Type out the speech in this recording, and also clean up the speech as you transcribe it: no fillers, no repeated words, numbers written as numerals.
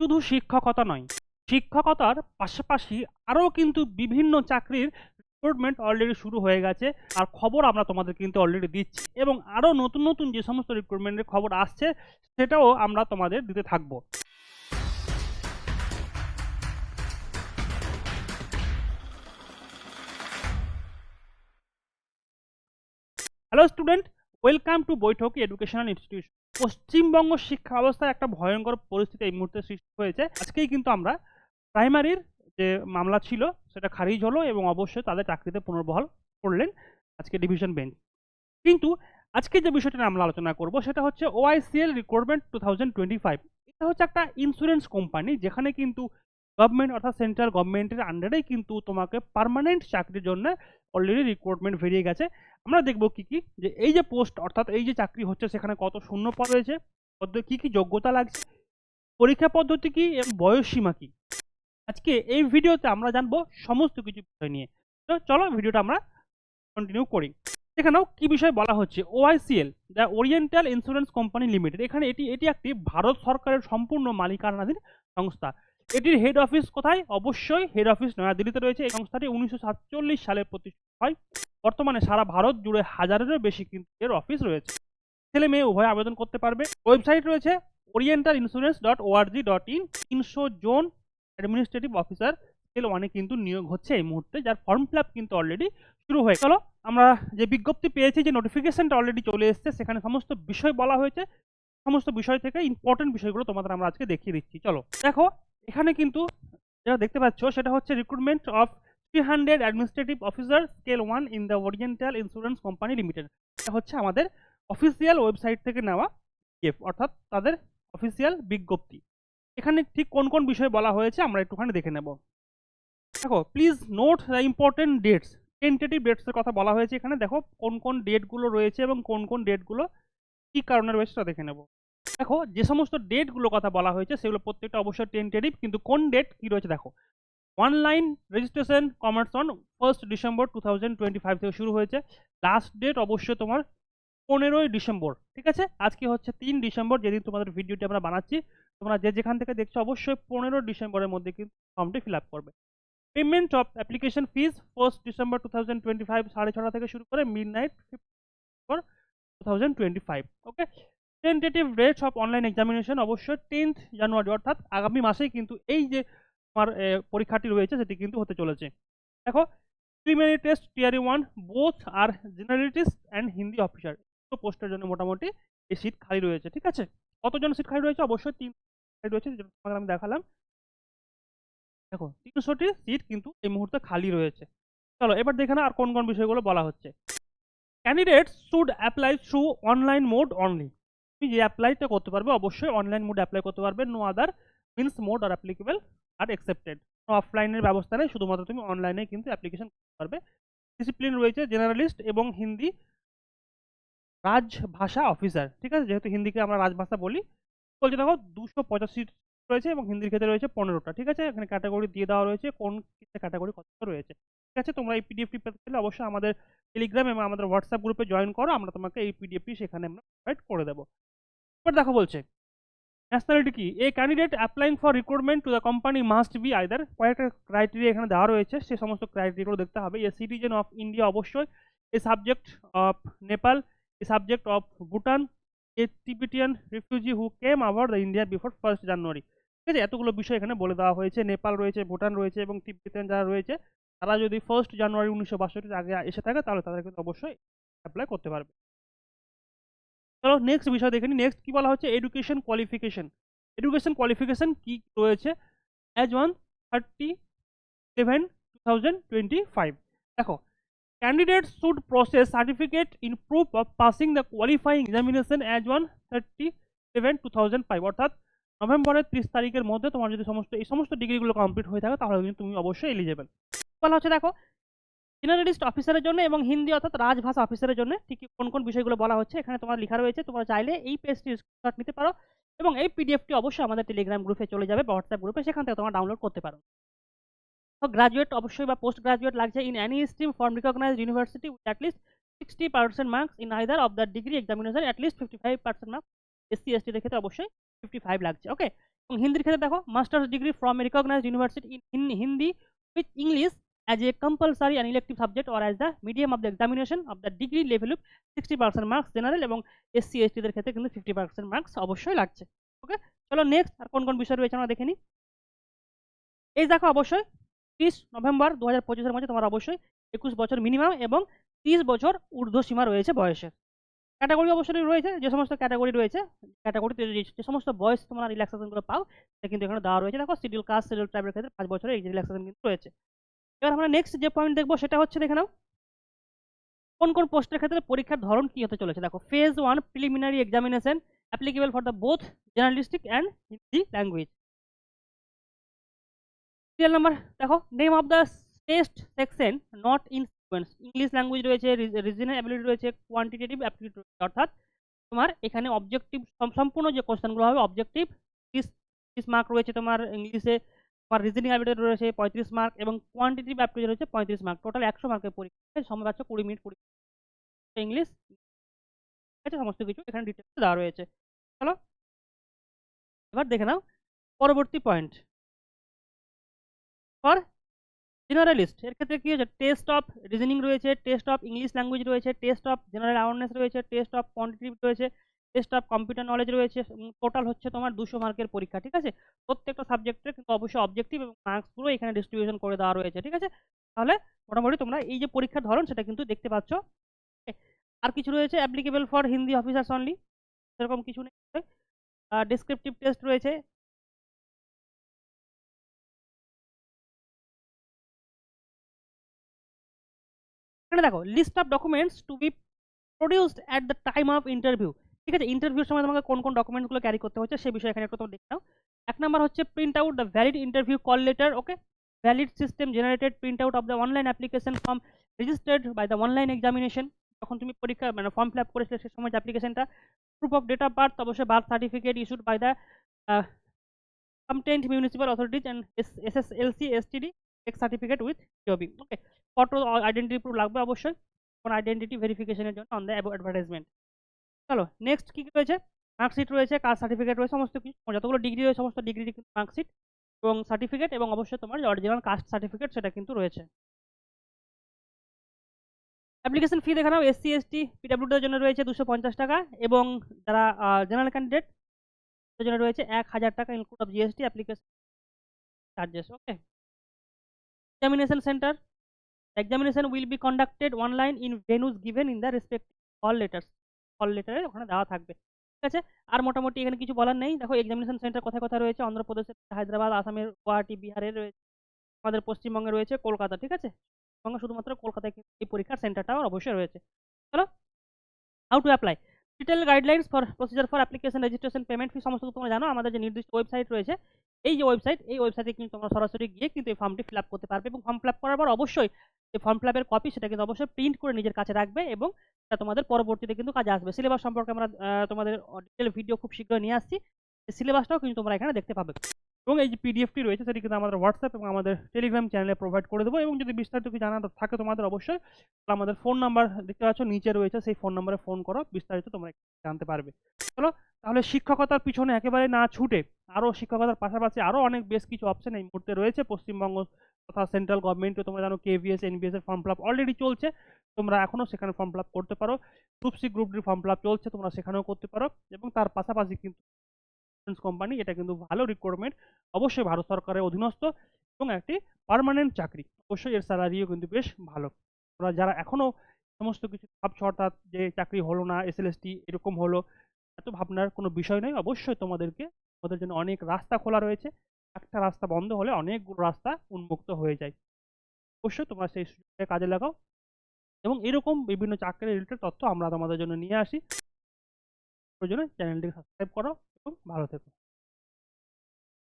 শুধু শিক্ষকতা নয়, শিক্ষকতার পাশাপাশি আরও কিন্তু বিভিন্ন চাকরির রিক্রুটমেন্ট অলরেডি শুরু হয়ে গেছে। আর খবর আমরা তোমাদের কিন্তু অলরেডি দিচ্ছি এবং আরও নতুন নতুন যে সমস্ত রিক্রুটমেন্টের খবর আসছে সেটাও আমরা তোমাদের দিতে থাকবো। Hello student, welcome to বৈঠকি educational institution. Paschimbanga শিক্ষা ব্যবস্থায় একটা ভয়ঙ্কর পরিস্থিতি এই মুহূর্তে সৃষ্টি হয়েছে। আজকেই কিন্তু আমরা প্রাইমারির যে মামলা ছিল সেটা খারিজ হলো এবং অবশ্যই তাদের চাকরিতে পুনর্বহাল করলেন আজকে ডিভিশন বেঞ্চ। কিন্তু আজকে যে বিষয়টা নিয়ে আমরা আলোচনা করব সেটা হচ্ছে ওআইসিএল রিক্রুটমেন্ট 2025। এটা হচ্ছে একটা ইন্স্যুরেন্স কোম্পানি যেখানে কিন্তু গভর্নমেন্ট অর্থাৎ সেন্ট্রাল গভর্নমেন্টের আন্ডারেই কিন্তু তোমাকে পার্মানেন্ট চাকরির জন্য অলরেডি রিক্রুটমেন্ট বেরিয়ে গেছে। আমরা দেখব কি কি যে এই যে পোস্ট অর্থাৎ এই যে চাকরি হচ্ছে সেখানে কত শূন্য পদ রয়েছে, কি কি যোগ্যতা লাগছে, পরীক্ষা পদ্ধতি কি এবং বয়স সীমা কি। আজকে এই ভিডিওতে আমরা জানবো সমস্ত কিছু বিষয় নিয়ে। তো চলো ভিডিওটা আমরা কন্টিনিউ করি। এখানেও কি বিষয় বলা হচ্ছে, OICL the oriental insurance company limited. এখানে এটি একটি ভারত সরকারের সম্পূর্ণ মালিকানাধীন সংস্থা। এটির হেড অফিস কোথায়? অবশ্যই হেড অফিস নয়াদিল্লিতে রয়েছে। এই সংস্থাটি 1947 সালে প্রতিষ্ঠিত হয়। বর্তমানে সারা ভারত জুড়ে হাজারেরও বেশি কিন্তু এর অফিস রয়েছে। ছেলে মেয়ে উভয় আবেদন করতে পারবে। ওয়েবসাইট রয়েছে orientalinsurance.org.in। 300 জন অ্যাডমিনিস্ট্রেটিভ অফিসার স্কেল 1-এ কিন্তু নিয়োগ হচ্ছে এই মুহূর্তে, যার ফর্ম ফিল আপ কিন্তু অলরেডি শুরু হয়ে গেল। আমরা যে বিজ্ঞপ্তি পেয়েছি, যে নোটিফিকেশনটা অলরেডি চলে এসেছে, সেখানে সমস্ত বিষয় বলা হয়েছে। সমস্ত বিষয় থেকে ইম্পর্টেন্ট বিষয়গুলো তোমাদের আমরা আজকে দেখিয়ে দিচ্ছি। চলো দেখো, এখানে কিন্তু যেটা দেখতে পাচ্ছ সেটা হচ্ছে recruitment of 300 administrative officer scale 1 in the oriental insurance company limited. এটা হচ্ছে আমাদের অফিসিয়াল ওয়েবসাইট থেকে নেওয়া অর্থাৎ তাদের অফিসিয়াল বিজ্ঞপ্তি। এখানে ঠিক কোন কোন বিষয় বলা হয়েছে আমরা একটুখানি দেখে নেব। দেখো, please note the important dates. Tentative ডেটসের কথা বলা হয়েছে এখানে। দেখো কোন কোন ডেটগুলো রয়েছে এবং কোন কোন ডেটগুলো কী কারণে রয়েছে সেটা দেখে নেব। দেখো, যে সমস্ত ডেটগুলোর কথা বলা হয়েছে সেগুলো প্রত্যেকটা অবশ্যই টেন্টেটিভ, কিন্তু কোন ডেট কী রয়েছে দেখো। Online registration commerce on 1 December 2025 থেকে শুরু হয়েছে। লাস্ট ডেট অবশ্যই তোমার 15ই ডিসেম্বর। ঠিক আছে, আজকে হচ্ছে 3 ডিসেম্বর, যেদিন তোমাদের ভিডিওটি আমরা বানাচ্ছি। তোমরা যে যেখান থেকে দেখছো অবশ্যই 15 ডিসেম্বরের মধ্যে কিন্তু ফর্মটি ফিল আপ করবে। Payment of application fees 1 December 2025 6:30 থেকে শুরু করে midnight 2025। Okay, tentative dates of online examination অবশ্যই 10th জানুয়ারি, অর্থাৎ আগামী মাসেই কিন্তু এই যে তোমার পরীক্ষাটি রয়েছে সেটি কিন্তু হতে চলেছে। দেখো, প্রিলিমিনারি টেস্ট টিয়ার 1 বোথ আর জেনারেলিস্ট অ্যান্ড হিন্দি অফিসার। পোস্টের জন্য মোটামুটি এই সিট খালি রয়েছে। ঠিক আছে, কতজন সিট খালি রয়েছে? অবশ্যই 3 খালি রয়েছে, যেটা তোমাকে আমি দেখালাম। দেখো 300টি সিট কিন্তু এই মুহূর্তে খালি রয়েছে। চলো এবার দেখে না আর কোন কোন বিষয়গুলো বলা হচ্ছে। Candidates should apply through online mode only. তুমি যে অ্যাপ্লাইটা করতে পারবে অবশ্যই অনলাইন মোড অ্যাপ্লাই করতে পারবে। নো আদার মিনস মোড আর অ্যাপ্লিকেবল আর অ্যাকসেপ্টেড। অফলাইনের ব্যবস্থা নেই, শুধুমাত্র তুমি অনলাইনে কিন্তু অ্যাপ্লিকেশন করতে পারবে। ডিসিপ্লিন রয়েছে জেনারেলিস্ট এবং হিন্দি রাজভাষা অফিসার। ঠিক আছে, যেহেতু হিন্দিকে আমরা রাজভাষা বলি। বলছে দেখো 285 রয়েছে এবং হিন্দির ক্ষেত্রে রয়েছে 15টা। ঠিক আছে, এখানে ক্যাটাগরি দিয়ে দেওয়া রয়েছে কোন ক্যাটাগরি কত রয়েছে। ঠিক আছে, তোমরা এই পিডিএফটি পেতে চাইলে অবশ্যই আমাদের টেলিগ্রাম এবং আমাদের হোয়াটসঅ্যাপ গ্রুপে জয়েন করো, আমরা তোমাকে এই পিডিএফটি সেখানে আমরা প্রোভাইড করে দেবো। এবার দেখো বলছে ন্যাশনালিটি কি। এ candidate applying for recruitment to the company must be either. কয়েকটা ক্রাইটেরিয়া এখানে দেওয়া রয়েছে, সে সমস্ত ক্রাইটেরিয়াগুলো দেখতে হবে। এ সিটিজেন অফ ইন্ডিয়া অবশ্যই, a subject of Nepal, a subject of Bhutan, a Tibetan refugee who came over the India before 1 January. ঠিক আছে, এতগুলো বিষয় এখানে বলে দেওয়া হয়েছে। নেপাল রয়েছে, ভুটান রয়েছে এবং টিবেটিয়ান যারা রয়েছে তারা যদি 1 জানুয়ারি 1962 আগে এসে থাকে তাহলে তাদের কিন্তু অবশ্যই অ্যাপ্লাই করতে পারবে। চলো নেক্সট বিষয় দেখে নিই। নেক্সট কি বলা হচ্ছে, এডুকেশন কোয়ালিফিকেশন। এডুকেশন কোয়ালিফিকেশন কি রয়েছে? As on 30/7/2025। দেখো, candidates should process certificate in proof of passing the qualifying examination as on 30/7/2005। অর্থাৎ নভেম্বরের 30 তারিখের মধ্যে তোমার যদি এই সমস্ত ডিগ্রিগুলো কমপ্লিট হয়ে থাকে তাহলে কিন্তু তুমি অবশ্যই এলিজেবল। বলা হচ্ছে দেখো, জেনারেলিস্ট অফিসারের জন্য এবং হিন্দি অর্থাৎ রাজভাষা অফিসারের জন্য ঠিক কোন কোন বিষয়গুলো বলা হচ্ছে এখানে তোমার লেখা রয়েছে। তোমরা চাইলে এই পেজটি স্ক্রিনশট নিতে পারো এবং এই পিডিএফটি অবশ্যই আমাদের টেলিগ্রাম গ্রুপে চলে যাবে বা হোয়াটসঅ্যাপ গ্রুপে, সেখান থেকে তোমরা ডাউনলোড করতে পারো। তো গ্রাজুয়েট অবশ্যই বা পোস্ট গ্রাজুয়েট লাগছে in any stream from recognised university with at least 60% marks in either of the degree examination at least 55% marks. SC এসটিদের ক্ষেত্রে অবশ্যই 55 লাগছে। ওকে, এবং হিন্দির ক্ষেত্রে দেখো masters degree from a recognised university in Hindi with English as a compulsory and elective subject or as the medium of the examination of the degree level of 60% marks general এবং SC এসটিদের ক্ষেত্রে কিন্তু 50% marks অবশ্যই লাগছে। ওকে, চলো next আর কোন কোন বিষয় রয়েছে আমরা দেখে নিই। এই দেখো অবশ্যই 30 নভেম্বর 2025 মধ্যে তোমার অবশ্যই 21 বছর মিনিমাম এবং 30 বছর ঊর্ধ্বসীমা রয়েছে বয়সের। ক্যাটাগরি অবশ্যই রয়েছে, যে সমস্ত ক্যাটাগরি রয়েছে ক্যাটাগরিতে যে সমস্ত বয়স তোমরা রিল্যাক্সেশনগুলো পাও সেটা কিন্তু এখানে দেওয়া রয়েছে। দেখো শিডিউল কাস্ট শিডিউল ট্রাইবের ক্ষেত্রে 5 বছরের এই রিল্যাক্সেশন কিন্তু রয়েছে। এবার আমরা নেক্সট যে পয়েন্ট দেখবো সেটা হচ্ছে দেখে নাও কোন কোন পোস্টের ক্ষেত্রে পরীক্ষার ধরন কি হতে চলেছে। দেখো phase 1 preliminary examination applicable for the both journalistic and Hindi language. Serial number দেখো name of the test section not in sequence, English language রয়েছে, রিজনিং অ্যাবিলিটি রয়েছে, কোয়ান্টিটেটিভ অ্যাপটিটিউড রয়েছে, অর্থাৎ তোমার এখানে অবজেক্টিভ সম্পূর্ণ যে কোশ্চেনগুলো হবে অবজেক্টিভ 30 মার্ক রয়েছে, তোমার ইংলিশে তোমার রিজনিং অ্যাবিলিটি রয়েছে 35 মার্ক এবং কোয়ান্টিটেটিভ অ্যাপটিটিউড রয়েছে 35 মার্ক, টোটাল 100 মার্কের পরীক্ষা, সময় পাচ্ছ 20 মিনিট ইংলিশ। ঠিক আছে, সমস্ত কিছু এখানে ডিটেলস দেওয়া রয়েছে। চলো এবার দেখে নাও পরবর্তী পয়েন্ট ফর জেনারেলিস্ট এর ক্ষেত্রে কি হচ্ছে টেস্ট অফ রিজনিং রয়েছে, টেস্ট অফ ইংলিশ ল্যাঙ্গুয়েজ রয়েছে, টেস্ট অফ জেনারেল অ্যাওয়ারনেস রয়েছে, টেস্ট অফ কোয়ান্টিটিভ রয়েছে, টেস্ট অফ কম্পিউটার নলেজ রয়েছে। টোটাল হচ্ছে তোমার 200 মার্কের পরীক্ষা। ঠিক আছে, প্রত্যেকটা সাবজেক্টের কিন্তু অবশ্যই অবজেক্টিভ এবং মার্কস পুরো এখানে ডিস্ট্রিবিউশন করে দেওয়া রয়েছে। ঠিক আছে, তাহলে মোটামুটি তোমরা এই যে পরীক্ষার ধরন সেটা কিন্তু দেখতে পাচ্ছ। আর কিছু রয়েছে applicable for Hindi officers only, সেরকম কিছু নেই। ডেসক্রিপটিভ টেস্ট রয়েছে, এখানে দেখো list of documents to be produced at the time of interview. ঠিক আছে, ইন্টারভিউর সময় তোমাকে কোন কোন ডকুমেন্টসগুলো ক্যারি করতে হচ্ছে সেই বিষয়ে এখানে একটু তোমরা দেখে নাও। 1 নাম্বার হচ্ছে print out the valid interview call letter, okay, valid system generated print out of the online application form registered by the online examination, যখন তুমি পরীক্ষা মানে ফর্ম ফিল আপ করেছিলে সেই সময় অ্যাপ্লিকেশনটা। Proof of date of birth, অবশ্যই birth certificate issued by the competent municipal authorities and SSLC STD text certificate with জবি। ওকে, ফটো আইডেন্টিটি প্রুফ লাগবে অবশ্যই কোন আইডেন্টিটি ভেরিফিকেশনের জন্য অন দ্য অ্যাডভার্টাইজমেন্ট। চলো নেক্সট কি কি রয়েছে, মার্কশিট রয়েছে, কাস্ট সার্টিফিকেট রয়েছে, সমস্ত কিছু যতগুলো ডিগ্রি রয়েছে সমস্ত ডিগ্রি মার্কশিট এবং সার্টিফিকেট এবং অবশ্যই তোমার অরিজিনাল কাস্ট সার্টিফিকেট সেটা কিন্তু রয়েছে। অ্যাপ্লিকেশন ফি দেখে নাও, এসসি এসটি পিডব্লিউডির জন্য রয়েছে 250 টাকা এবং যারা জেনারেল ক্যান্ডিডেট জন্য রয়েছে 1000 টাকা include of GST application charges. Okay, examination center, the examination will be conducted online in venues given in the respective call letters, call letter ওখানে দেওয়া থাকবে। ঠিক আছে, আর মোটামুটি এখানে কিছু বলার নেই। দেখো এক্সামিনেশন সেন্টার কোথায় কোথায় রয়েছে, অন্ধ্রপ্রদেশের, হায়দ্রাবাদ, আসামের গুয়াহাটি, বিহারের রয়েছে, আমাদের পশ্চিমবঙ্গে রয়েছে কলকাতা। ঠিক আছে, পশ্চিমবঙ্গে শুধুমাত্র কলকাতায় এই পরীক্ষার সেন্টারটাও অবশ্যই রয়েছে। চলো how to apply, detail guidelines for procedure for application registration payment ফি সমস্ত তোমরা জানো। আমাদের যে নির্দিষ্ট ওয়েবসাইট রয়েছে এই যে ওয়েবসাইট, এই ওয়েবসাইটে কিন্তু তোমরা সরাসরি গিয়ে কিন্তু এই ফর্মটি ফিল আপ করতে পারবে এবং ফর্ম ফিল আপ করার পর অবশ্যই এই ফর্ম ফিল আপের কপি সেটা কিন্তু অবশ্যই প্রিন্ট করে নিজের কাছে রাখবে এবং সেটা তোমাদের পরবর্তীতে কিন্তু কাজে আসবে। সিলেবাস সম্পর্কে আমরা তোমাদের ডিটেল ভিডিও খুব শীঘ্রই নিয়ে আসছি, সিলেবাসটাও কিন্তু তোমরা এখানে দেখতে পাবে এবং এই যে পিডিএফটি রয়েছে সেটি কিন্তু আমাদের হোয়াটসঅ্যাপ এবং আমাদের টেলিগ্রাম চ্যানেলে প্রোভাইড করে দেবো। এবং যদি বিস্তারিত কিছু জানা থাকে তোমাদের অবশ্যই আমাদের ফোন নাম্বার দেখতে পাচ্ছ নিচে রয়েছে, সেই ফোন নাম্বারে ফোন করো, বিস্তারিত তোমরা জানতে পারবে। চলো তাহলে শিক্ষকতার পিছনে একেবারে না ছুটে আরও শিক্ষকতার পাশাপাশি আরও অনেক বেশ কিছু অপশন এই মুহূর্তে রয়েছে পশ্চিমবঙ্গ তথা সেন্ট্রাল গভর্নমেন্টও। তোমরা জানো কেভিএস এনবিএস এর ফর্ম ফিল আপ অলরেডি চলছে, তোমরা এখনও সেখানে ফর্ম ফিল আপ করতে পারো। Group C group D form fill up চলছে, তোমরা সেখানেও করতে পারো এবং তার পাশাপাশি কিন্তু কোম্পানি এটা কিন্তু ভালো রিক্রুটমেন্ট, অবশ্যই ভারত সরকারের অধীনস্থ এবং একটি পার্মানেন্ট চাকরি, অবশ্যই এর স্যালারিও কিন্তু বেশ ভালো। তোমরা যারা এখনো সমস্ত কিছু ভাবছো অর্থাৎ যে চাকরি হলো না এসএলএসটি এরকম হলো, এত ভাবনার কোনো বিষয় নয়। অবশ্যই তোমাদের জন্য অনেক রাস্তা খোলা রয়েছে, একটা রাস্তা বন্ধ হলে অনেকগুলো রাস্তা উন্মুক্ত হয়ে যায়। অবশ্যই তোমরা সেই সুযোগটা কাজে লাগাও এবং এরকম বিভিন্ন চাকরি রিলেটেড তথ্য আমরা তোমাদের জন্য নিয়ে আসি। প্রয়োজনে চ্যানেলটিকে সাবস্ক্রাইব করো এবং ভালো থেকো।